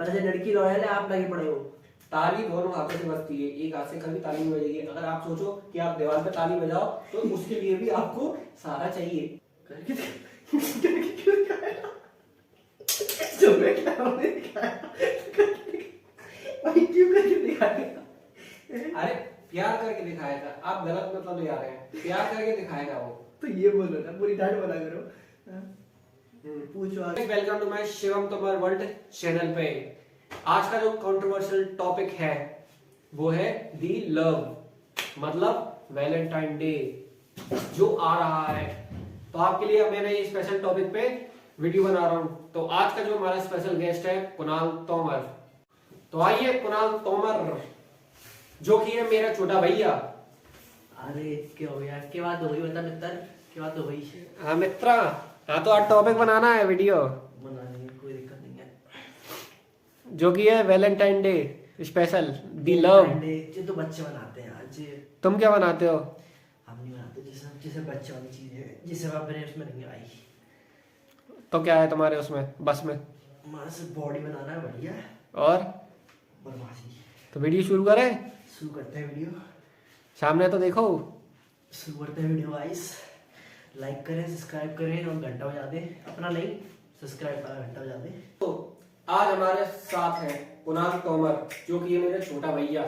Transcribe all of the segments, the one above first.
मतलब जो लड़की लॉयल है, आप लगे पड़े हो। ताली दोनों हाथों से बजती है, एक हाथ से कभी ताली नहीं बजेगी। अगर आप सोचो कि आप दीवार पे ताली बजाओ तो उसके लिए भी आपको सहारा चाहिए। करके क्यों दिखाया? जो मैं क्या हमने दिखाया भाई, क्यों करके दिखाया? अरे प्यार करके दिखाया था, आप गलत मतलब ले आ रहे हैं। प्यार करके दिखाएगा वो। तो ये बोलो ना, पूरी डांट बना करो। पूछो आगे। Welcome to my Shivam Tomar world channel पे। आज का जो कंट्रोवर्शियल टॉपिक है वो है दी लव, मतलब वैलेंटाइन डे जो आ रहा है। तो आपके लिए मैंने ये स्पेशल टॉपिक पे वीडियो बना रहा हूँ। तो आज का जो हमारा स्पेशल गेस्ट है कुणाल तोमर। तो आइए कुणाल तोमर, जो कि है मेरा छोटा भैया। अरे क्या हो यार, क्या बात हो गई? बता मित्र, क्या बात हो गई? हाँ मित्रा, हाँ तो आज टॉपिक बनाना है वीडियो, बनाने में कोई दिक्कत नहीं है। जो कि है वैलेंटाइन डे स्पेशल दी लव। ये तो बच्चे बनाते हैं आज। तुम क्या बनाते हो? हम नहीं बनाते, जैसे जैसे बच्चे वाली चीज है, जिसे आप अपने उसमें नहीं आई। तो क्या है तुम्हारे उसमें बस में? हमारा सिर्फ बॉडी बनाना है बढ़िया, और बदमाशी। तो वीडियो शुरू करें? शुरू करते हैं वीडियो। सामने तो देखो। शुरू करते हैं वीडियो गाइस। लाइक करें, सब्सक्राइब करें और घंटा बजा दें। अपना नहीं, सब्सक्राइब वाला घंटा बजा दें। तो आज हमारे साथ है कुणाल तोमर, जो कि ये मेरे छोटा भैया।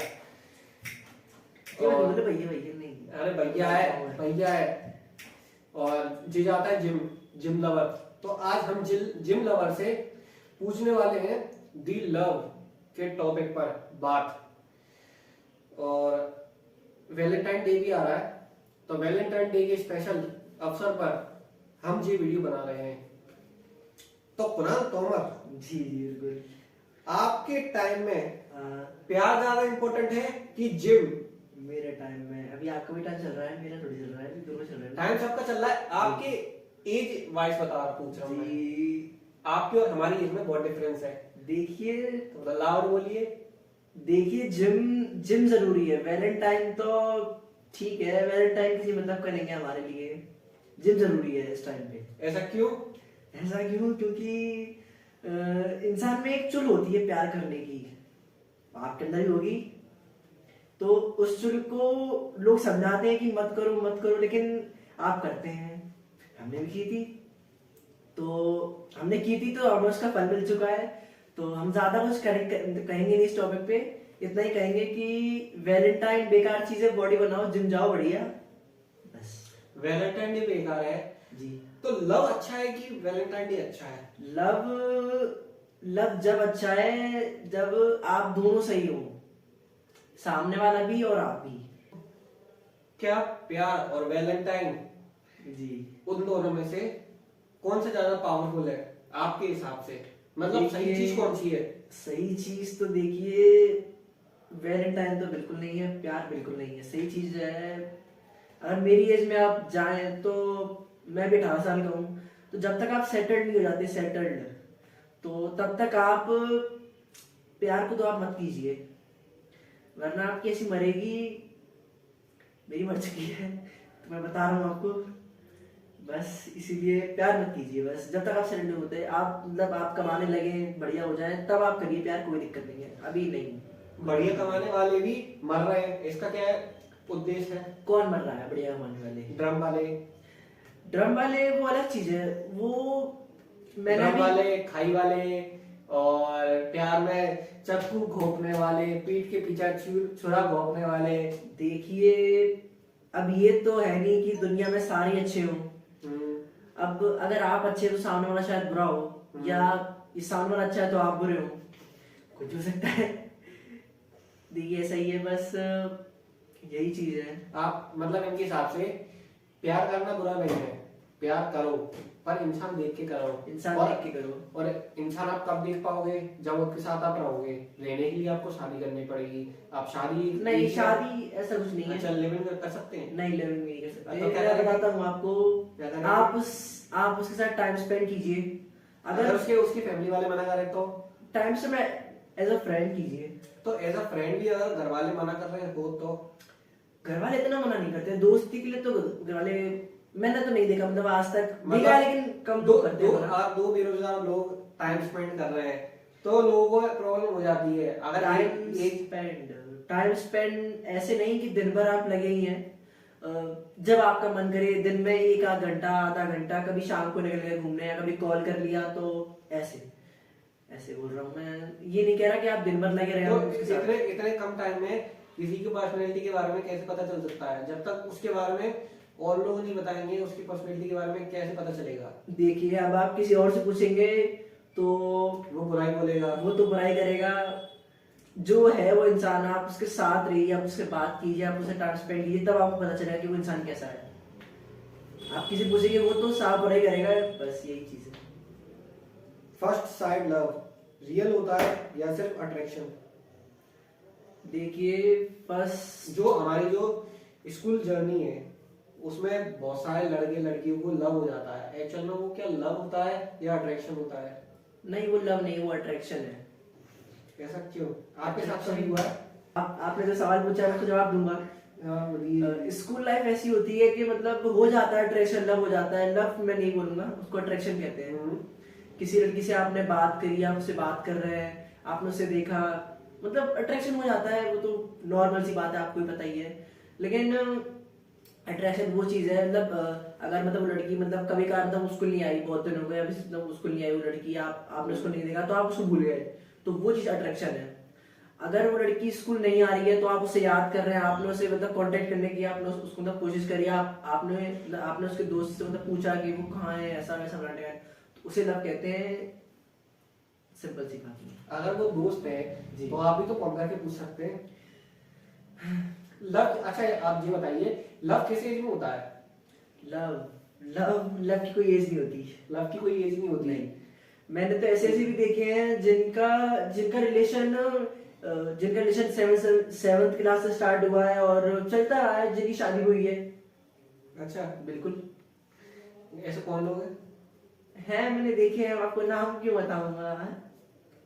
बोले भैया भैया नहीं, अरे भैया है, भैया है। और जी जाता है जिम, जिम लवर। तो आज हम जिम लवर से पूछने वाले हैं दी लव के टॉपिक पर बात। और वैलेंटाइन डे भी आ रहा है, तो वैलेंटाइन डे के स्पेशल अवसर पर हम ये वीडियो बना रहे हैं। तो कुणाल तोमर जी जी बिल्कुल। आपके टाइम में प्यार ज्यादा इंपॉर्टेंट है कि जिम? मेरे टाइम में, अभी आपका भी टाइम चल रहा है, मेरा थोड़ी चल रहा है, अभी दोनों चल रहे हैं। टाइम सबका चल रहा है। आपके एज वाइज पूछ रहा हूँ मैं। जी आपकी और हमारी एज में बहुत डिफरेंस है। देखिए, तो लाउड बोलिए। देखिए जिम जिम जरूरी है। वैलेंटाइन तो ठीक है, वैलेंटाइन किसी मतलब का नहीं है हमारे लिए। जिम जरूरी है इस टाइम पे। ऐसा क्यों? ऐसा क्यों? क्योंकि इंसान में एक चुल होती है प्यार करने की, आपके अंदर भी होगी। तो उस चुल को लोग समझाते हैं कि मत करो मत करो, लेकिन आप करते हैं। हमने भी की थी, तो हमने की थी तो हमें उसका फल मिल चुका है। तो हम ज्यादा कुछ कहेंगे नहीं इस टॉपिक पे। इतना ही कहेंगे कि वैलेंटाइन बेकार चीज है, बॉडी बनाओ, जिम जाओ बढ़िया, बस। वैलेंटाइन डे बेकार है जी। तो लव अच्छा है कि वैलेंटाइन डे अच्छा है? लव जब अच्छा है जब आप दोनों सही हो, सामने वाला भी और आप भी। क्या प्यार और वैलेंटाइन, जी, उन दोनों में से कौन से ज्यादा पावरफुल है आपके हिसाब से? मतलब सही चीज कौन सी है? सही चीज तो देखिए, वैलेंटाइन तो बिल्कुल नहीं है, प्यार बिल्कुल नहीं है। सही चीज है, अगर मेरी एज में आप जाएं तो मैं भी 18 साल का हूँ, तो जब तक आप सेटल्ड नहीं हो जाते, सेटल्ड, तो तब तक आप प्यार को तो आप मत कीजिए, वरना आपकी ऐसी मरेगी। मेरी मर चुकी है तो मैं बता रहा हूँ आपको। बस इसीलिए प्यार मत कीजिए, बस जब तक आप सेटल्ड नहीं होते। आप मतलब आप कमाने लगे, बढ़िया हो जाए, तब आप करिए प्यार, कोई दिक्कत नहीं है, अभी नहीं। बढ़िया कमाने वाले भी मर रहे हैं, इसका क्या है उद्देश्य है? कौन मर रहा है बढ़िया कमाने वाले? ड्रम वाले। ड्रम वाले वो अलग चीज है, वो मैंने ड्रम भी वाले, खाई वाले, और प्यार में चक्कू घोंपने वाले, पीठ के पीछे छुरा घोंपने वाले। देखिए, अब ये तो है नहीं कि दुनिया में सारे अच्छे हों। अब अगर आप अच्छे तो सामने वाला शायद बुरा हो, या इस सामने वाला अच्छा है तो आप बुरे हो, कुछ हो सकता है। देखिए सही है, बस यही चीज है। आप मतलब इनके हिसाब से प्यार करना बुरा नहीं है, प्यार करो पर इंसान देख के करो। इंसान और देख के करो। और इंसान आप कब देख पाओगे? जब उसके साथ आप रहोगे। रहने के लिए आपको शादी करनी पड़ेगी। आप शादी नहीं, शादी ऐसा कुछ नहीं है। अच्छा, लिविंग कर सकते हैं? नहीं, लिविंग नहीं कर सकते। तो क्या मैं करेंगे? बताता हूँ आपको, आप उसके साथ टाइम स्पेंड कीजिए। अगर उसकी फैमिली वाले मना करें तो? टाइम से मैं एज अ फ्रेंड कीजिए। तो एज अ फ्रेंड भी अगर घर वाले मना कर रहे हैं तो? घर वाले इतना मना नहीं करते, दोस्ती के लिए तो घर वाले मैंने तो नहीं देखा, मतलब आज तक मतलब देखा, लेकिन कम दो लोग करते हैं। आप दो बेरोजगार लोग टाइम स्पेंड कर रहे हैं तो लोगों को प्रॉब्लम हो जाती है। अगर टाइम स्पेंड ऐसे नहीं कि दिन भर आप लगे ही हैं। जब आपका मन करे दिन में एक आध घंटा, आधा घंटा, कभी शाम को निकल गए घूमने या कभी कॉल कर लिया, तो ऐसे ऐसे बोल रहा हूँ मैं। ये नहीं कह रहा कि आप दिन भर लगे रहे तो हो उसके साथ। इतने कम टाइम में किसी की पर्सनैलिटी के बारे में कैसे पता चल सकता है? जब तक उसके बारे में और लोग नहीं बताएंगे उसकी पर्सनैलिटी के बारे में कैसे पता चलेगा? देखिए, अब आप किसी और से पूछेंगे तो वो बुराई बोलेगा। वो तो बुराई करेगा। जो है वो इंसान, आप उसके साथ रहिए, आप उससे बात कीजिए, आप उससे टाइम स्पेंड कीजिए, तब आपको पता चलेगा कि वो इंसान कैसा है। आप किसी पूछेंगे वो तो साफ बुराई करेगा, बस यही चीज है। फर्स्ट साइड लव रियल होता है या सिर्फ अट्रैक्शन? देखिए, फर्स्ट जो हमारी जो स्कूल जर्नी है उसमें बहुत सारे लड़के लड़कियों को लव हो जाता है, एक्चुअल में वो क्या लव होता है या अट्रैक्शन होता है? नहीं, वो लव नहीं, वो अट्रैक्शन है। ऐसा क्यों? आपके साथ कभी हुआ है? आपने जो सवाल पूछा है मैं उसको जवाब दूंगा। स्कूल लाइफ ऐसी होती है कि मतलब हो जाता है अट्रैक्शन, लव हो जाता है। लव मैं नहीं बोलूंगा, उसको अट्रैक्शन कहते हैं। किसी लड़की से आपने बात करी, आप उससे बात कर रहे हैं, आपने उसे देखा, मतलब अट्रैक्शन हो जाता है। वो तो नॉर्मल सी बात है, आपको भी पता ही है। लेकिन अट्रैक्शन वो चीज है, मतलब अगर मतलब वो लड़की मतलब कभी कभार मतलब स्कूल नहीं आई, बहुत दिन हो गए, अभी मतलब स्कूल नहीं आई वो लड़की, आपने उसको नहीं देखा तो आप उसको भूल गए, तो वो चीज अट्रैक्शन है। अगर वो लड़की स्कूल नहीं आ रही है तो आप उसे याद कर रहे हैं, आपने उसे मतलब कांटेक्ट करने की आपने उसको मतलब कोशिश करी, आपने उसके दोस्त से मतलब पूछा कि वो कहाँ है, ऐसा वैसा बनाने का, तो उसे लव कहते हैं। सिंपल सी बात है। अगर वो दोस्त है जी। तो आप भी तो कॉल करके पूछ सकते हैं। लव, अच्छा आप ये बताइए लव किस एज में होता है? लव लव लव की कोई एज नहीं होती। लव की कोई एज नहीं होती? नहीं, मैंने तो ऐसे ऐसे भी देखे हैं जिनका जिनका रिलेशन सेवन्थ क्लास से स्टार्ट हुआ है और चलता रहा है, जिनकी शादी हुई है। अच्छा, बिल्कुल ऐसे कौन लोग हैं? है, मैंने देखे हैं। आपको नाम क्यों बताऊंगा?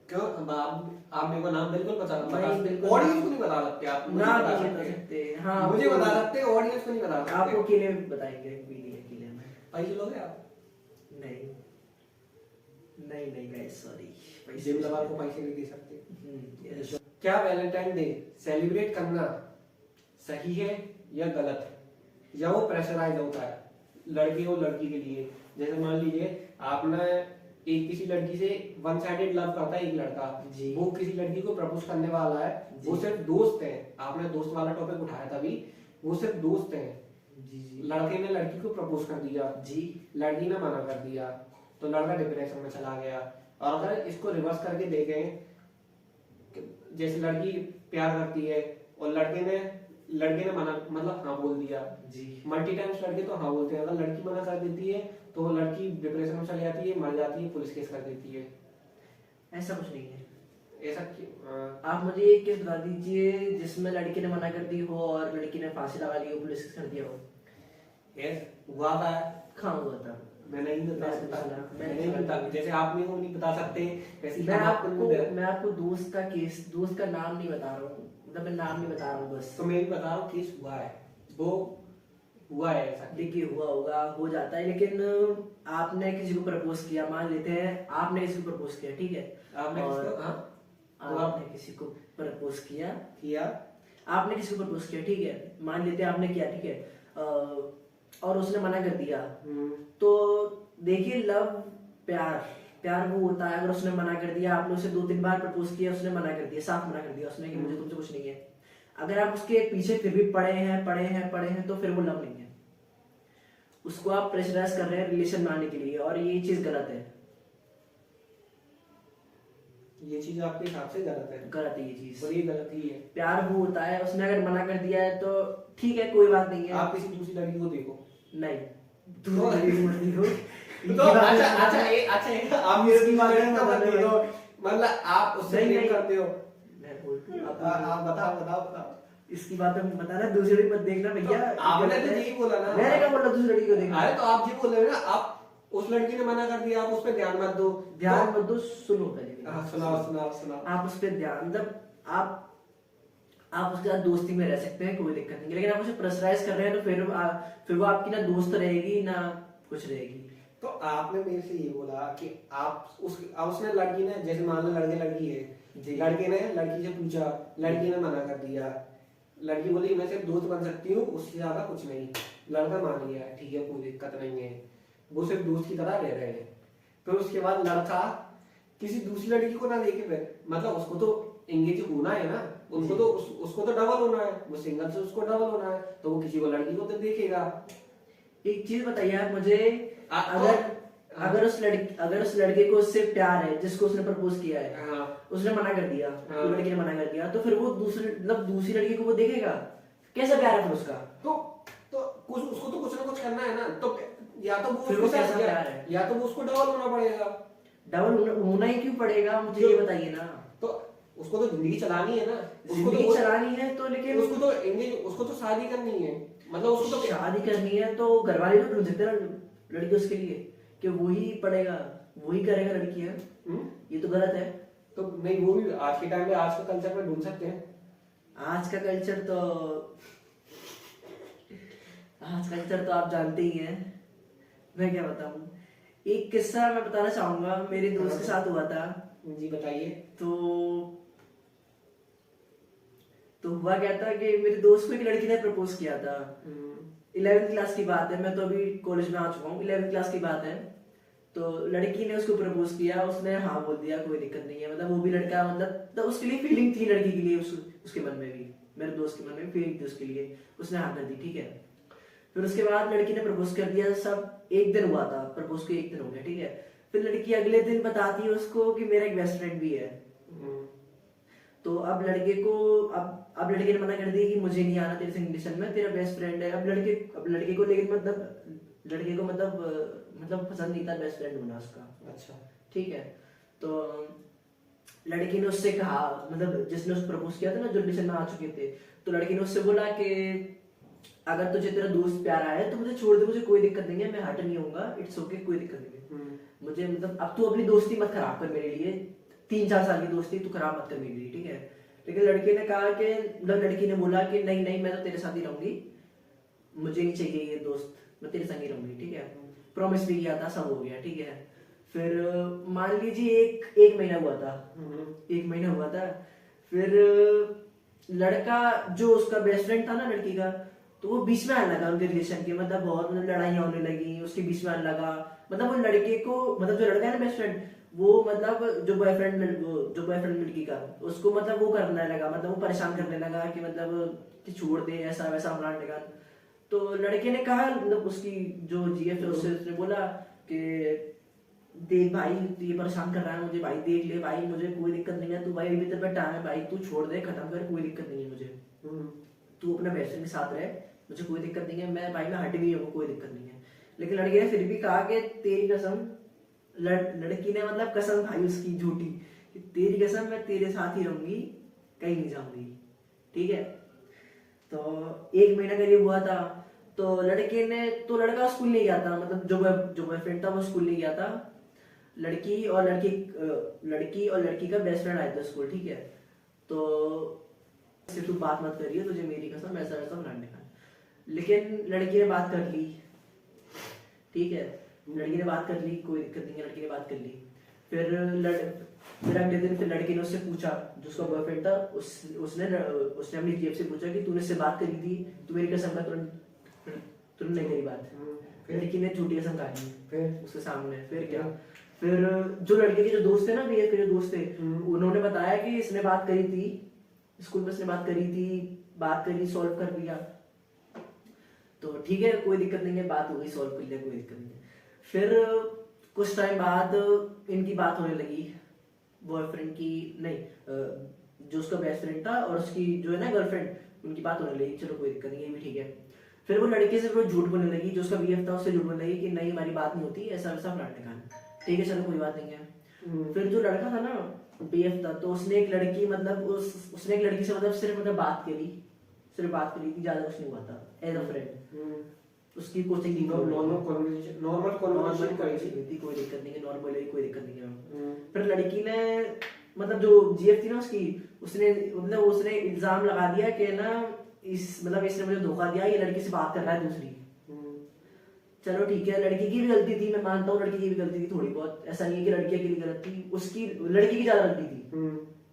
क्यों? आप मेरे को नाम बिल्कुल नहीं, बिल्कुल ऑडियंस को नहीं बता सकते आप? मुझे नाम बता नहीं बता सकते सकते। हाँ, मुझे बता सकते, ऑडियंस को नहीं बता सकते। आपको अकेले बताएंगे, अकेले में। पैसे लोगे आप? नहीं नहीं नहीं गाइस, सॉरी, पैसे मतलब आपको पैसे नहीं दे सकते। yes। क्या वैलेंटाइन डे सेलिब्रेट करना सही है या गलत, या वो प्रेशराइज होता है लड़के और लड़की के लिए? जैसे मान लीजिए आपने एक किसी लड़की से वन साइडेड लव करता है एक लड़का जी। वो किसी लड़की को प्रपोज करने वाला है, वो सिर्फ दोस्त है, आपने दोस्त वाला टॉपिक उठाया तभी, वो सिर्फ दोस्त है। जी लड़के ने लड़की को प्रपोज कर दिया जी, लड़की ने मना कर दिया तो लड़का डिप्रेशन में चला गया। और अगर इसको रिवर्स करके देखें, जैसे लड़की प्यार करती है और लड़के ने मना मतलब हाँ बोल दिया जी। मल्टी टाइम्स लड़के तो हाँ बोलते हैं, अगर लड़की मना कर देती है तो वो लड़की डिप्रेशन में चली जाती है, मर जाती है, पुलिस केस कर देती है। ऐसा कुछ नहीं है। ऐसा क्यों? आप मुझे एक केस बता दीजिए जिसमें लड़की ने मना कर दी हो और लड़की ने फांसी लगा ली हो, पुलिस केस कर दिया हो। यस, हुआ था। कहाँ हुआ था? मैं नहीं बता सकता। मैं मैं नहीं बता, जैसे आप मेरे को नहीं बता सकते वैसे मैं हम आपको नहीं बता- मैं आपको दोस्त का नाम नहीं बता रहा हूँ, मतलब मैं नाम नहीं बता रहा हूँ बस। तो मैं भी बता रहा हूँ केस हुआ है, वो हुआ है ऐसा। देखिए, हुआ होगा, हो जाता है, लेकिन आपने किसी को प्रपोज किया, मान लेते हैं आपने किसी को प्रपोज किया, ठीक है? आपने और किसको? हाँ, आपने किसी को प्रपोज किया, किया। आपने किसी को प्रपोज किया, ठीक है, मान लेते हैं आपने किया, ठीक है, और उसने मना कर दिया, तो देखिए, लव प्यार वो होता है। अगर उसने मना कर दिया, आपने उसे 2-3 बार प्रपोज किया, उसने मना कर दिया, साफ मना कर दिया उसने कि मुझे तुमसे कुछ नहीं है, अगर आप उसके पीछे फिर भी पड़े हैं तो फिर वो लव नहीं है। उसको आप प्रेशराइज कर रहे हैं रिलेशन में आने के लिए, और ये चीज गलत है। ये चीज आपके हिसाब से गलत है? गलत है ये चीज, और ये गलत ही है। प्यार वो होता है, उसने अगर मना कर दिया है तो ठीक है, कोई बात नहीं है। आप किसी दूसरी लड़की को देखो, नहीं, दूसरी लड़की मत देखो। तो अच्छा आप मेरे दिमाग में मत देखो, मतलब आप उससे नहीं, प्रेम नहीं। करते हो। मैं बोलता हूँ, आप बताओ। इसकी बात हम बता रहा, दूसरी लड़की मत देखना भैया। तो आपने तो यही बोला ना। मैंने क्या बोला दूसरी लड़की को देखना? अरे तो आप ये बोल रहे हो ना, आप उस लड़की ने मना कर दिया, आप उस पर ध्यान मत दो। ध्यान मत दो, सुनो पहले। हाँ, सुनाओ। आप उस पर ध्यान, मतलब आप उसके साथ दोस्ती में रह सकते हैं, कोई दिक्कत नहीं, लेकिन आप उसे प्रेशराइज कर रहे हैं तो फिर वो आपकी ना दोस्त रहेगी ना कुछ रहेगी। तो आपने मेरे से ये बोला कि उसने लड़की ने, जैसे मान लो लड़के लड़की है, जी। लड़के ने लड़की से पूछा, लड़की ने मना कर दिया, लड़की बोली मैं सिर्फ दोस्त बन सकती हूँ, उससे ज्यादा कुछ नहीं। लड़का मान लिया, ठीक है कोई दिक्कत नहीं है, वो सिर्फ दोस्त की तरह रह रहे हैं। फिर उसके बाद लड़का किसी दूसरी लड़की को ना देखे, फिर मतलब उसको तो एंगेज होना है ना, उनको तो उसको तो डबल होना है, वो सिंगल से उसको डबल होना है, तो वो किसी को लड़की को तो देखेगा। एक चीज बताइए आप मुझे, तो- अगर उस लड़के को उससे प्यार है, जिसको उसने प्रपोज किया है, हाँ, उसने मना कर दिया, हाँ। तो लड़की ने मना कर दिया, तो फिर वो दूसरी लड़की को वो देखेगा? कैसा प्यार है फिर उसका? तो कुछ उसको तो कुछ ना कुछ करना है ना, तो या तो वो फिर वो कैसा प्यार है? या तो वो उसको डबल होना पड़ेगा। डबल होना ही क्यों पड़ेगा, मुझे ये बताइए ना। तो उसको तो जिंदगी चलानी है ना, उसको जिंदगी तो चलानी है तो, लेकिन उसको तो शादी करनी है, मतलब उसको तो शादी करनी है तो घर वाले तो ढूंढ सकते हैं ना लड़की उसके लिए, कि वही पड़ेगा, वही करेगा लड़की है। ये तो गलत है। तो नहीं, वो भी आज के टाइम में, आज का कल्चर में ढूंढ सकते हैं। आज कल्चर तो आप जानते ही हैं, मैं क्या बताऊं। एक किस्सा मैं बताना चाहूंगा, मेरे दोस्त के साथ हुआ था। जी बताइए। तो हुआ क्या था कि मेरे दोस्त को एक लड़की ने प्रपोज किया था। 11th क्लास की बात है, मैं तो अभी कॉलेज में आ चुका हूँ, 11th क्लास की बात है। तो लड़की ने उसको प्रपोज किया, उसने हाँ बोल दिया, कोई दिक्कत नहीं है, मतलब वो भी लड़का, मतलब तो उसके लिए फीलिंग थी लड़की के लिए, उसके मन में भी, मेरे दोस्त के मन में फीलिंग थी उसके लिए, उसने हाँ कर दी, ठीक है। फिर उसके बाद लड़की ने प्रपोज कर दिया, सब एक दिन हुआ था, प्रपोज को एक दिन हो गया, ठीक है। फिर लड़की अगले दिन बताती है उसको कि मेरा एक बेस्ट फ्रेंड भी है। तो अब लड़के ने मना कर दिया कि मुझे नहीं आना तेरे से रिलेशन में, तेरा बेस्ट फ्रेंड है। अब लड़के को लेकिन मतलब पसंद नहीं था बेस्ट फ्रेंड होना उसका। अच्छा, ठीक है। तो लड़की ने उससे कहा, मतलब जिसने उसको प्रपोज किया था ना, जो रिलेशन में आ चुके थे, तो लड़की ने उससे बोला कि अगर तुझे तेरा दोस्त प्यारा है तो मुझे छोड़ दे, मुझे कोई दिक्कत नहीं है, मैं हट नहीं होऊंगा, इट्स ओके, कोई दिक्कत नहीं है मुझे, मतलब अब तू अपनी दोस्ती मत खराब कर मेरे लिए, 3-4 साल की दोस्ती तू खराब मत कर मेरे लिए, ठीक है। लेकिन लड़की ने कहा कि, मतलब लड़की ने बोला कि नहीं नहीं, मैं तो तेरे साथ ही रहूंगी, मुझे नहीं चाहिए ये दोस्त, मैं तेरे संग ही रहूंगी, ठीक है। प्रॉमिस भी किया था, सब हो गया, ठीक है। फिर मान लीजिए एक महीना हुआ था, 1 महीना हुआ था। फिर लड़का, जो उसका बेस्ट फ्रेंड था ना लड़की का, तो वो बीच में आने लगा उनके रिलेशन के, मतलब बहुत, मतलब लड़ाइयाँ होने लगी, उसके बीच में आने लगा, मतलब वो लड़के को, मतलब जो लड़का है ना बेस्ट फ्रेंड, वो मतलब जो बॉयफ्रेंड लड़की का, उसको मतलब वो करने लगा, मतलब वो परेशान करने लगा कि मतलब कि छोड़ दे, ऐसा वैसा बनाने लगा। तो लड़के ने कहा, मतलब उसकी जो जीएफ है उसने बोला कि देख भाई, तू ये परेशान कर रहा है मुझे, भाई देख ले भाई, मुझे कोई दिक्कत नहीं है, तू भाई अभी तेरे पे टाइम है भाई, तू छोड़ दे, खत्म कर, कोई दिक्कत नहीं है मुझे, तू अपने बेस्ट फ्रेंड के साथ रहे, मुझे कोई दिक्कत नहीं है, मैं भाई मैं हट भी हूँ, कोई दिक्कत नहीं है। लेकिन लड़के ने फिर भी कहा कि तेरी कसम, लड़की ने मतलब कसम खाई उसकी झूठी, कि तेरी कसम मैं तेरे साथ ही रहूंगी, कहीं नहीं जाऊंगी, ठीक है। तो 1 महीना करीब हुआ था। तो लड़का स्कूल नहीं गया था, मतलब जो बॉयफ्रेंड था वो स्कूल नहीं गया था। लड़की और लड़की का बेस्ट फ्रेंड आया था स्कूल, ठीक है। तो से तू बात मत करिए, तुझे मेरी कसम, ऐसा वैसा बनाने का। लेकिन लड़की ने बात कर ली, ठीक है, लड़की ने बात कर ली, कोई दिक्कत नहीं है, लड़की ने बात कर ली। फिर अगले दिन फिर लड़की ने उससे पूछा, जो उसका बॉयफ्रेंड था, उसने अपनी जेब से पूछा कि तूने इससे बात करी थी, तू मेरी कसम का, तूने नहीं करी बात। लड़की ने झूठी कसम खा ली फिर उसके सामने। फिर क्या, फिर जो लड़के के जो दोस्त थे ना, बीएफ के जो दोस्त थे, उन्होंने बताया कि इसने बात करी थी स्कूल में, इसने बात करी, सॉल्व कर लिया, तो ठीक है, कोई दिक्कत नहीं है, बात हो गई, सॉल्व कर लिया, कोई दिक्कत नहीं है। फिर कुछ टाइम बाद इनकी बात होने लगी, बॉयफ्रेंड की नहीं, जो उसका बेस्ट फ्रेंड था और उसकी जो है ना गर्लफ्रेंड, उनकी बात होने लगी, चलो कोई दिक्कत नहीं है, ये भी ठीक है। फिर वो लड़के से झूठ बोलने लगी, जो उसका बीएफ था उससे झूठ बोलने लगी कि नहीं हमारी बात नहीं होती, ऐसा वैसा फलाने का, ठीक है चलो कोई बात नहीं है। फिर जो लड़का था ना बीएफ था, तो उसने एक लड़की, मतलब उसने एक लड़की से मतलब सिर्फ बात करी थी, ज्यादा कुछ नहीं हुआ था, एज अ फ्रेंड। उसकी कोचिंग की नॉर्मल कन्वर्सेशन थी, कोई दिक्कत नहीं है, नॉर्मल है, कोई दिक्कत नहीं है। फिर लड़की ने, मतलब जो जीएफ थी ना उसकी, उसने इल्जाम लगा दिया कि ना इसने मुझे धोखा दिया, ये लड़की से बात कर रहा है दूसरी। चलो ठीक है, लड़की की भी गलती थी, मैं मानता हूँ लड़की की भी गलती थी थोड़ी बहुत, ऐसा नहीं है कि लड़कियों की भी गलत थी, उसकी लड़की की ज्यादा गलती थी।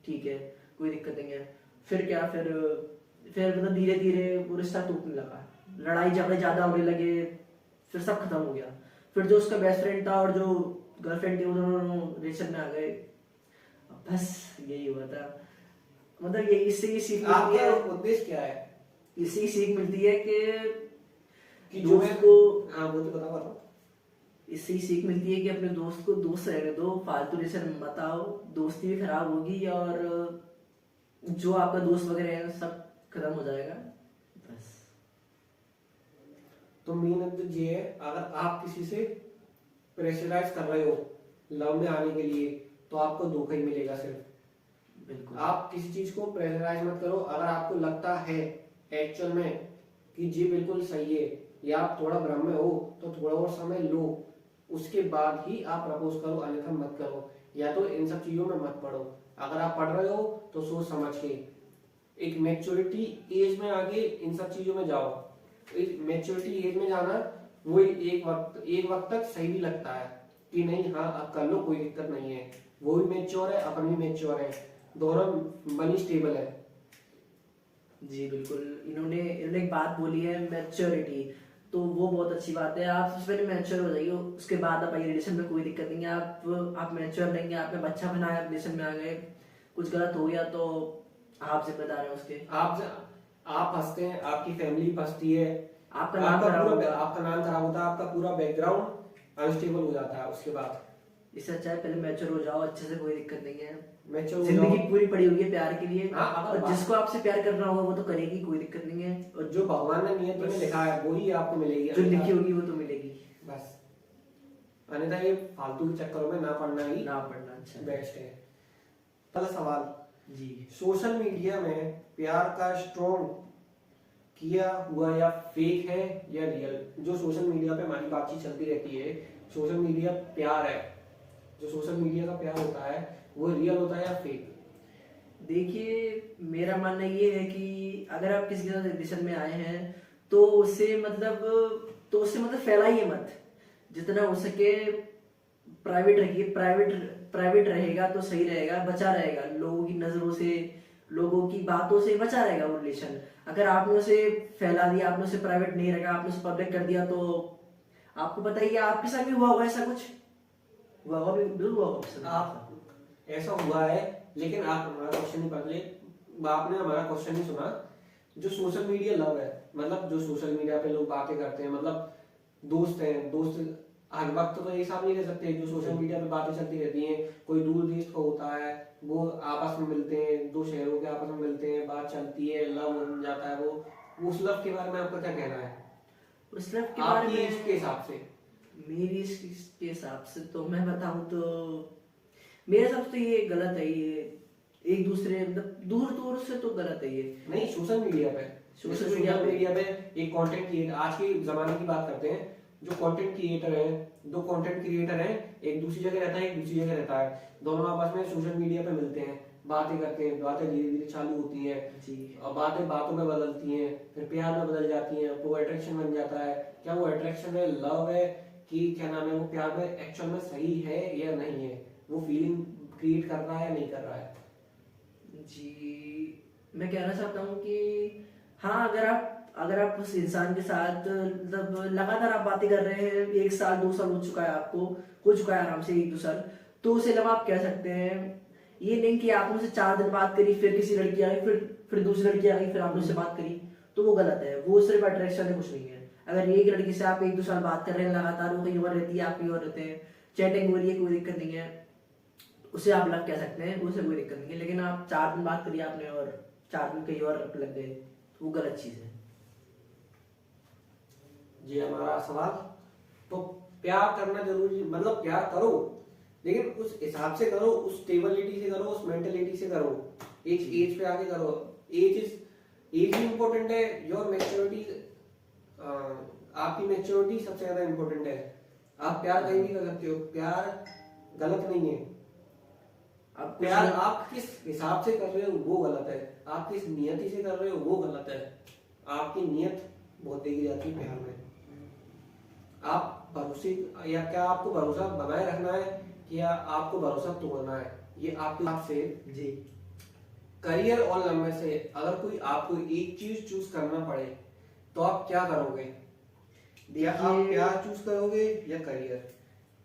ठीक है, कोई दिक्कत नहीं है। फिर क्या, फिर मतलब धीरे धीरे वो रिश्ता टूटने लगा, लड़ाई झगड़े ज्यादा होने लगे, फिर सब खत्म हो गया। फिर जो उसका बेस्ट फ्रेंड था और जो गर्लफ्रेंड थी वो दोनों रिलेशन में आ गए। बस यही हुआ था। मतलब ये इससे ये सीख मिलती आपका है, उद्देश्य क्या है? इससे ये सीख मिलती है कि कि जो दोस्त है को, हाँ वो तो बताओ। इससे ही सीख मिलती है कि अपने दोस्त को दोस्त रहने दो, फालतू रिलेशन में मत आओ, दोस्ती भी खराब होगी और जो आपका दोस्त वगैरह है सब खत्म हो जाएगा। बस तो मेन उद्देश्य ये है, अगर आप किसी से प्रेशराइज कर रहे हो लव में आने के लिए, तो आपको धोखा ही मिलेगा सिर्फ। बिल्कुल। आप किसी चीज को प्रेशराइज मत करो। अगर आपको लगता है एक्चुअल में कि जी बिल्कुल सही है, या आप थोड़ा भ्रम में हो, तो थोड़ा और समय लो, उसके बाद ही आप प्रपोज करो, अन्यथा मत करो। या तो इन सब चीजों में मत पढ़ो। अगर आप पढ़ रहे हो तो सोच समझ के, एक मैच्योरिटी एज में आगे इन सब चीजों में जाओ। मैच्योरिटी एज में जाना वो एक वक्त तक सही भी लगता है कि नहीं हाँ अब कर लो, कोई दिक्कत नहीं है। वो भी मैच्योर है, अपन भी मैच्योर है, दोनों मनी स्टेबल है। जी बिल्कुल, इन्होंने इन्होंने एक बात बोली है मैच्योरिटी, तो वो बहुत अच्छी बात है। आप सबसे पहले मैच्योर हो जाइए, उसके बाद आप आइए रिलेशन में, कोई दिक्कत नहीं है। आप मैच्योर नहीं है, आपने बच्चा बनाया, रिलेशन में आ गए, कुछ गलत हो गया तो आप जिम्मेदार है उसके। आप हंसते हैं, आपकी फैमिली फंसती है, आपका नाम खराब होगा, आपका नाम खराब होता है, आपका पूरा बैकग्राउंड अनस्टेबल हो जाता है उसके बाद। इससे अच्छा है पहले मैच्योर हो जाओ अच्छे से, कोई दिक्कत नहीं है। मैच्योर हो जिंदगी जाओ। पूरी पड़ी हुई है प्यार के लिए, हाँ, अगर और जिसको आपसे प्यार करना होगा वो तो करेगी, कोई दिक्कत नहीं है। और जो भगवान ने नियति में लिखा है वही आपको मिलेगी, जो लिखी होगी वो तो मिलेगी। बस। अन्यथा ये फालतू के चक्करों में ना पड़ना ही ना पढ़ना अच्छा है। बेस्ट है। पहला सवाल, जी सोशल मीडिया में प्यार का स्ट्रॉन्ग किया हुआ या फेक है या रियल? जो सोशल मीडिया पे हमारी बातचीत चलती रहती है, सोशल मीडिया प्यार है, जो सोशल मीडिया का प्यार होता है वो रियल होता है या फेक? देखिए, मेरा मानना ये है कि अगर आप किसी के साथ रिलेशन में आए हैं तो उसे फैलाइए मत, जितना हो सके प्राइवेट रखिए। प्राइवेट रहेगा तो सही रहेगा, बचा रहेगा लोगों की नजरों से, लोगों की बातों से बचा रहेगा वो रिलेशन। अगर आपने उसे फैला दिया, आपने उसे प्राइवेट नहीं रखा, आपने उसे पब्लिक कर दिया, तो आपको पता ही है आपके साथ भी हुआ होगा ऐसा कुछ, हुआ होगा, बिल्कुल हुआ होगा आपके साथ। आप ऐसा हुआ है, लेकिन आप हमारा क्वेश्चन नहीं पढ़ ले, आपने हमारा क्वेश्चन नहीं सुना। जो सोशल मीडिया लव है, मतलब जो सोशल मीडिया पे लोग बातें करते हैं, मतलब दोस्त हैं, दोस्त हर वक्त तो ये साथ नहीं रह सकते। जो सोशल मीडिया पे बातें चलती रहती हैं, कोई दूर देश का होता है, वो आपस में मिलते हैं, दो शहरों के आपस में मिलते हैं, बात चलती है, लव बन जाता है। वो उस लव के बारे में आपका क्या कहना है? उस लव के बारे आपकी में एज के हिसाब से? मेरी इसके हिसाब से तो मैं बताऊं तो मेरे हिसाब से ये गलत है। ये एक दूसरे मतलब दूर दूर से तो गलत है ये। नहीं, सोशल मीडिया पे, सोशल मीडिया पे एक कंटेंट क्रिएटर, आज के जमाने की बात करते हैं, जो कंटेंट क्रिएटर है, दो कंटेंट क्रिएटर है, एक दूसरी जगह रहता है, एक दूसरी जगह रहता है, दोनों आपस में सोशल मीडिया पे मिलते हैं, बातें करते हैं, बातें धीरे धीरे चालू होती हैं जी, और बातें बातों में बदलती हैं, फिर प्यार में बदल जाती हैं, वो अट्रैक्शन बन जाता है। क्या वो अट्रैक्शन है, लव है, कि क्या नाम है, वो प्यार में एक्चुअल में सही है या नहीं है, वो फीलिंग क्रिएट कर रहा है या नहीं कर रहा है? जी मैं कहना चाहता हूँ कि हाँ, अगर आप उस इंसान के साथ मतलब लगातार आप बातें कर रहे हैं, 1 साल 2 साल हो चुका है आराम से 1-2 साल, तो उसे लगा आप कह सकते हैं। ये नहीं कि आपने उसे 4 दिन बात करी, फिर किसी लड़की आ गई, फिर दूसरी लड़की आ गई, फिर आपने उससे बात करी, तो वो गलत है। वो सिर्फ अट्रैक्शन है, कुछ नहीं है। अगर एक लड़की से आप 1-2 साल बात कर रहे हैं लगातार, वो कहीं और रहती है, आप कहीं और रहते हैं, चैटिंग हो रही है, कोई दिक्कत नहीं है, उसे आप लव कह सकते हैं, उसे कोई दिक्कत नहीं है। लेकिन आप 4 दिन बात करिए आपने और 4 दिन कहीं और लग गए, तो वो गलत चीज है। जी, हमारा सवाल, तो प्यार करना जरूरी, मतलब प्यार करो, लेकिन उस हिसाब से करो, उस स्टेबिलिटी से करो, उस मेंटेलिटी से करो, एक एज पे आके करो। एज भी इम्पोर्टेंट है, योर मैच्योरिटी, आपकी मैच्योरिटी सबसे ज्यादा इम्पोर्टेंट है। आप प्यार कहीं भी कर सकते हो, प्यार गलत नहीं है। आप प्यार आप किस हिसाब से कर रहे हो वो गलत है, आप किस नियति से कर रहे हो वो गलत है। आपकी नियत बहुत देखी जाती है प्यार में। आप भरोसे, या क्या आपको भरोसा बनाए रखना है या आपको भरोसा तोड़ना है, ये आपके हिसाब से। जी। करियर और लव में से अगर कोई आपको एक चीज चूज करना पड़े तो आप क्या करोगे? या आप प्यार चूज करोगे या करियर?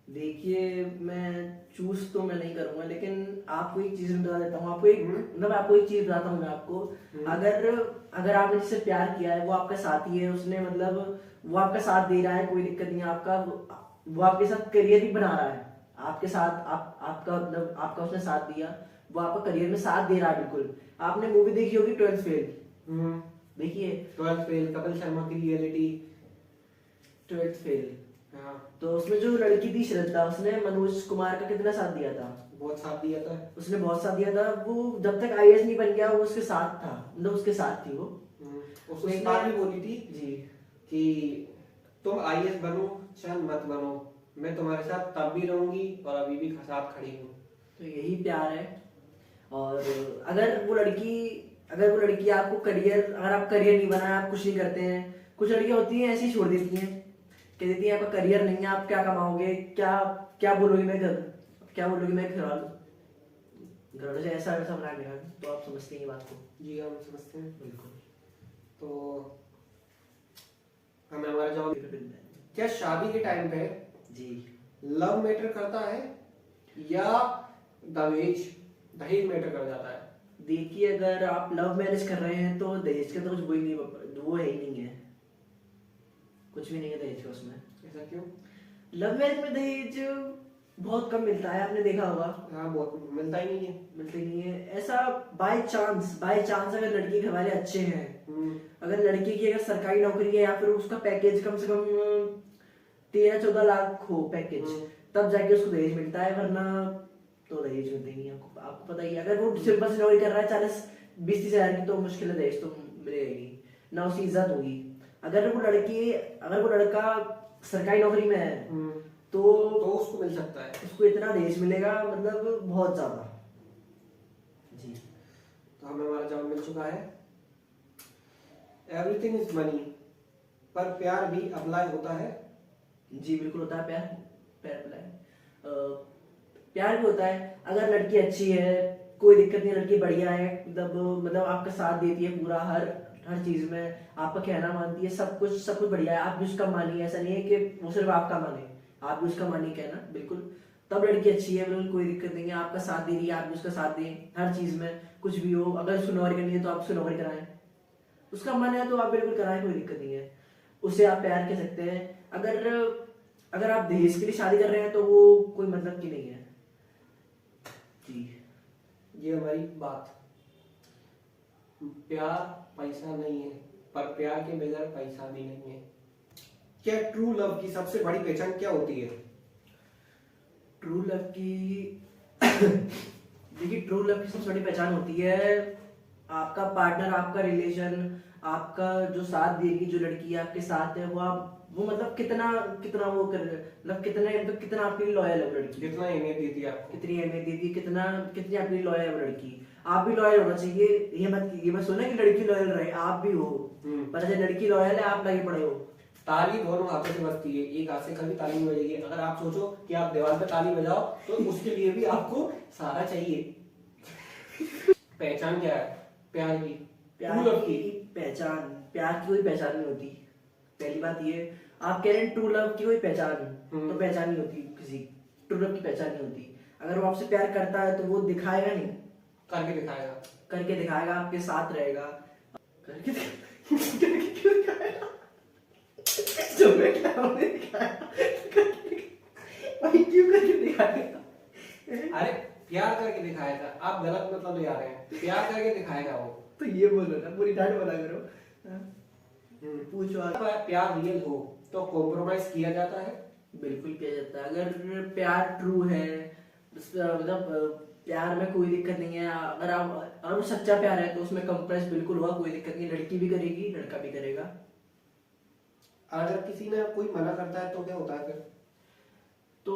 देखिए, मैं चूज तो मैं नहीं करूंगा, लेकिन आपको एक चीज बता देता हूँ। आपको एक मतलब आपको एक चीज बताता हूँ मैं आपको। अगर अगर आपने जिससे प्यार किया है वो आपका साथी है, उसने मतलब वो आपका साथ दे रहा है, कोई दिक्कत नहीं है, आपका वो आपके साथ करियर भी बना रहा है आपके साथ, आपका मतलब आपका उसने साथ दिया, वो आपका करियर में साथ दे रहा है बिल्कुल। आपने मूवी देखी होगी 12th फेल, देखिए 12th फेल, कपिल शर्मा की रियलिटी। 12th फेल, हाँ, तो उसमें जो लड़की थी श्रद्धा, उसने मनोज कुमार का कितना साथ दिया था। बहुत साथ दिया था। उसने बहुत साथ दिया था। वो जब तक आईएएस नहीं बन गया वो उसके साथ था, मतलब उसके साथ थी वो। उसने एक बात भी बोली थी जी कि तुम आईएएस बनो चाहे मत बनो, मैं तुम्हारे साथ तब भी रहूंगी और अभी भी साथ खड़ी हूँ। तो यही प्यार है। और अगर वो लड़की आपको करियर, अगर आप करियर नहीं बनाए, आप कुछ नहीं करते हैं, कुछ लड़कियां होती हैं ऐसी ही छोड़ देती हैं, कह देती हैं आपका करियर नहीं है, आप क्या कमाओगे, क्या क्या बोलोगे, मैं घर क्या बोलोगे, मैं घर वालों से ऐसा वैसा बना के रखा। तो आप समझते हैं ये बात को। जी हम समझते हैं। बिल्कुल। तो हमें हमारा जवाब, बिल्कुल। क्या शादी के टाइम पे जी। लव मैटर करता है या दहेज दहेज मैटर कर जाता है? देखिए, अगर आप लव मैरिज कर रहे हैं तो दहेज का तो कुछ वो ही नहीं, वो है ही नहीं है, कुछ भी नहीं है दहेज का उसमें। ऐसा क्यों? लव मैरिज में दहेज बहुत कम मिलता है, आपने देखा होगा। हाँ, बहुत मिलता ही नहीं है। मिलते ही नहीं है ऐसा। बाय चांस अगर लड़की के घर वाले अच्छे हैं, अगर लड़की की अगर सरकारी नौकरी है या फिर उसका पैकेज कम से कम 13-14 लाख हो पैकेज, तब जाके उसको दहेज मिलता है, वरना तो दहेज मिलते ही नहीं है। आपको पता ही है, अगर वो सिंपल सी नौकरी कर रहा है 40-20-30 हजार की, तो मुश्किल है दहेज तो मिलेगा ही नहीं, ना उसकी इज्जत होगी। अगर वो लड़का सरकारी नौकरी में है तो उसको मिल सकता है, उसको इतना दहेज मिलेगा, मतलब बहुत ज्यादा। जी। तो हमें हमारा जवाब मिल चुका है। एवरीथिंग इज मनी, पर प्यार भी अप्लाई होता है। जी बिल्कुल होता है प्यार। प्यार भी होता है अगर लड़की अच्छी है, कोई दिक्कत नहीं, लड़की बढ़िया है, मतलब आपका साथ देती है पूरा, हर हर चीज में आपका कहना मानती है, सब कुछ बढ़िया है, आप भी उसका मानिए, ऐसा नहीं है कि वो सिर्फ आपका माने, आप भी उसका मानिए कहना बिल्कुल, तब लड़की अच्छी है, बिल्कुल कोई दिक्कत नहीं है, आपका साथ दे रही है, आप भी उसका साथ दें हर चीज में, कुछ भी हो, अगर उसको नौकरी करनी है तो आप उसको नौकरी कराएं, उसका मन है तो आप बिल्कुल कराएं, कोई दिक्कत नहीं है, उससे आप प्यार कह सकते हैं। अगर आप दहेज के लिए शादी कर रहे हैं तो वो कोई मतलब की नहीं है। जी। ये हमारी बात। प्यार पैसा नहीं है, पर प्यार के बगैर पैसा भी नहीं है। क्या ट्रू लव की सबसे बड़ी पहचान क्या होती है? ट्रू लव की देखिए, ट्रू लव की सबसे बड़ी पहचान होती है आपका पार्टनर, आपका रिलेशन, आपका जो साथ देगी जो लड़की आपके साथ है, वो मतलब कितना कितना वो कर, मतलब कितना आपके लिए लॉयल है वो लड़की, कितना अहमियत देती है आपको, कितनी अहमियत देती है, कितनी आपके लिए लॉयल है वो लड़की। आप भी लॉयल होना चाहिए, ये मत सोचना कि लड़की लॉयल रहे, आप भी हो, पर जैसे लड़की लॉयल है आप लगे पड़े हो। ताली दोनों हाथों से बजती है, एक हाथ से कभी ताली नहीं बजेगी। अगर आप सोचो कि आप दीवार पे ताली बजाओ तो उसके लिए भी आपको सहारा चाहिए। पहचान क्या है प्यार की? प्यार की कोई पहचान नहीं होती। पहली बात ये, आप कह रहे हैं ट्रू लव की कोई पहचान, तो पहचान नहीं होती किसी, ट्रू लव की पहचान नहीं होती। अगर वो आपसे प्यार करता है तो वो दिखाएगा नहीं, करके दिखाएगा, आपके साथ रहेगा, करके क्यों दिखाएगा? जो मैं क्या हमने दिखाया, भाई क्यों करके दिखाएगा? अरे प्यार करके दिखाएगा, आप गलत मतलब ले आ रहे हैं। प्यार करके दिखाएगा वो, तो ये बोलो ना, पूरी डांट बोला करो। पूछो आप। प्यार रियल हो तो कॉम्प्रोमाइज किया जाता है? बिल्कुल किया जाता है। अगर प्यार ट्रू है, मतलब प्यार में कोई दिक्कत नहीं है, अगर वो सच्चा प्यार है तो उसमें कंप्रोमाइज बिल्कुल हुआ, कोई दिक्कत नहीं, लड़की भी करेगी लड़का भी करेगा। अगर किसी ने कोई मना करता है तो क्या होता है फिर? तो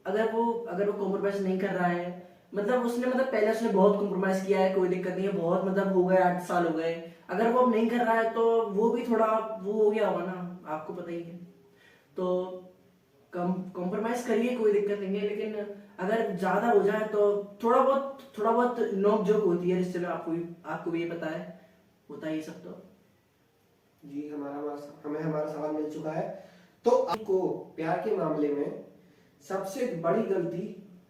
अगर वो कॉम्प्रोमाइज नहीं कर रहा है, मतलब पहले उसने बहुत कॉम्प्रोमाइज किया है, कोई दिक्कत नहीं है, बहुत मतलब हो गए 8 साल हो गए, अगर वो अब नहीं कर रहा है तो वो भी थोड़ा वो हो गया होगा ना, आपको पता ही है। तो कॉम्प्रोमाइज करिए, कोई दिक्कत नहीं है, लेकिन अगर ज्यादा हो जाए तो थोड़ा बहुत नोक जोक होती है रिश्ते में, आपको भी ये पता है, होता है ये सब तो। जी हमें हमारा सवाल मिल चुका है। तो आपको प्यार के मामले में सबसे बड़ी गलती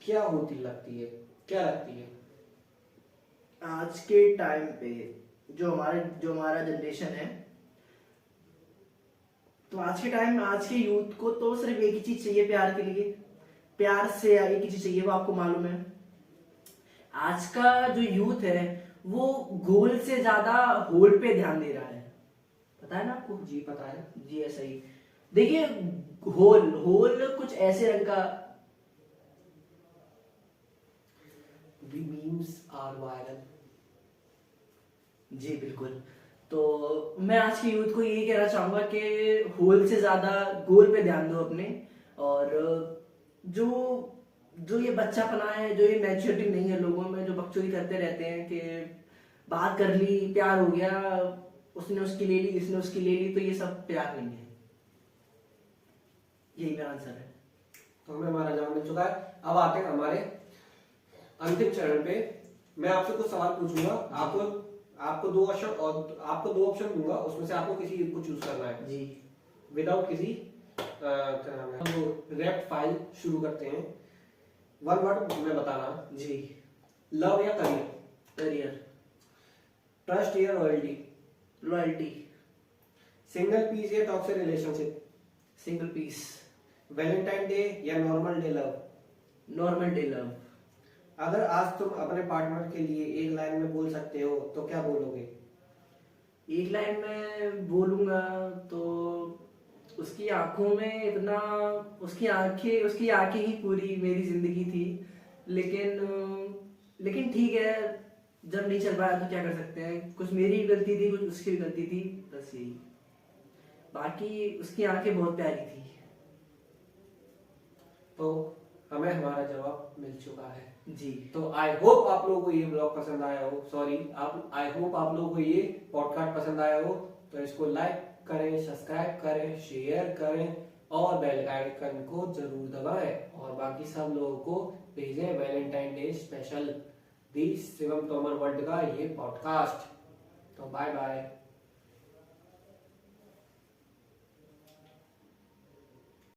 क्या होती लगती है, क्या लगती है? आज के टाइम पे जो हमारा जनरेशन है, तो आज के यूथ को तो सिर्फ एक ही चीज चाहिए प्यार के लिए, प्यार से एक ही चीज चाहिए, वो आपको मालूम है। आज का जो यूथ है वो गोल से ज्यादा होल पे ध्यान दे रहा है, पता है ना आपको? जी पता है। जी ऐसा ही। देखिए, होल होल कुछ ऐसे रंग का। The memes are viral। जी बिल्कुल। तो मैं आज के यूथ को यही कहना चाहूंगा कि होल से ज्यादा गोल पे ध्यान दो अपने, और जो जो ये बच्चापना है, जो ये मैच्योरिटी नहीं है लोगों में, जो बकचोदी करते रहते हैं कि बात कर ली, प्यार हो गया, उसने उसकी ले ली, इसने उसकी ले ली, तो ये सब प्यार नहीं है। यही मेरा आंसर है। तो हमें हमारा जवाब मिल चुका है। अब आते हैं हमारे अंतिम चरण पे। मैं आपसे कुछ सवाल पूछूंगा, आपको दो ऑप्शन दूंगा, उसमें से आपको किसी एक को चूज करना है जी। विदाउट किसी क्या नाम है, हम रैपिड फाइल शुरू करते हैं। वन वर्ड में बताना। जी। लव या करियर? करियर। ट्रस्ट या लॉयल्टी? लॉयल्टी। सिंगल पीस या toxic relationship? Single peace. Valentine day या normal day love? Normal day love. अगर आज तुम अपने पार्टनर के लिए एक लाइन में बोल सकते हो तो क्या बोलोगे? एक लाइन में बोलूंगा तो उसकी आंखों में इतना, उसकी आंखें ही पूरी मेरी जिंदगी थी, लेकिन ठीक है, जब नहीं चल पाया तो क्या कर सकते हैं, कुछ मेरी भी गलती थी, कुछ उसकी भी गलती थी, बस यही। बाकी उसकी आंखें बहुत प्यारी थी। तो हमें हमारा जवाब मिल चुका है। जी। तो आई होप आप लोगों को ये ब्लॉग पसंद आया हो, आई होप आप लोगों को ये पॉडकास्ट पसंद आया हो। तो इसको लाइक करें, सब्सक्राइब करें, शेयर करें और बेल आइकन को जरूर दबाएं, और बाकी सब लोगों को भेजें वैलेंटाइन डे स्पेशल दी शिवम तोमर वर्ल्ड का ये पॉडकास्ट। तो बाय बाय।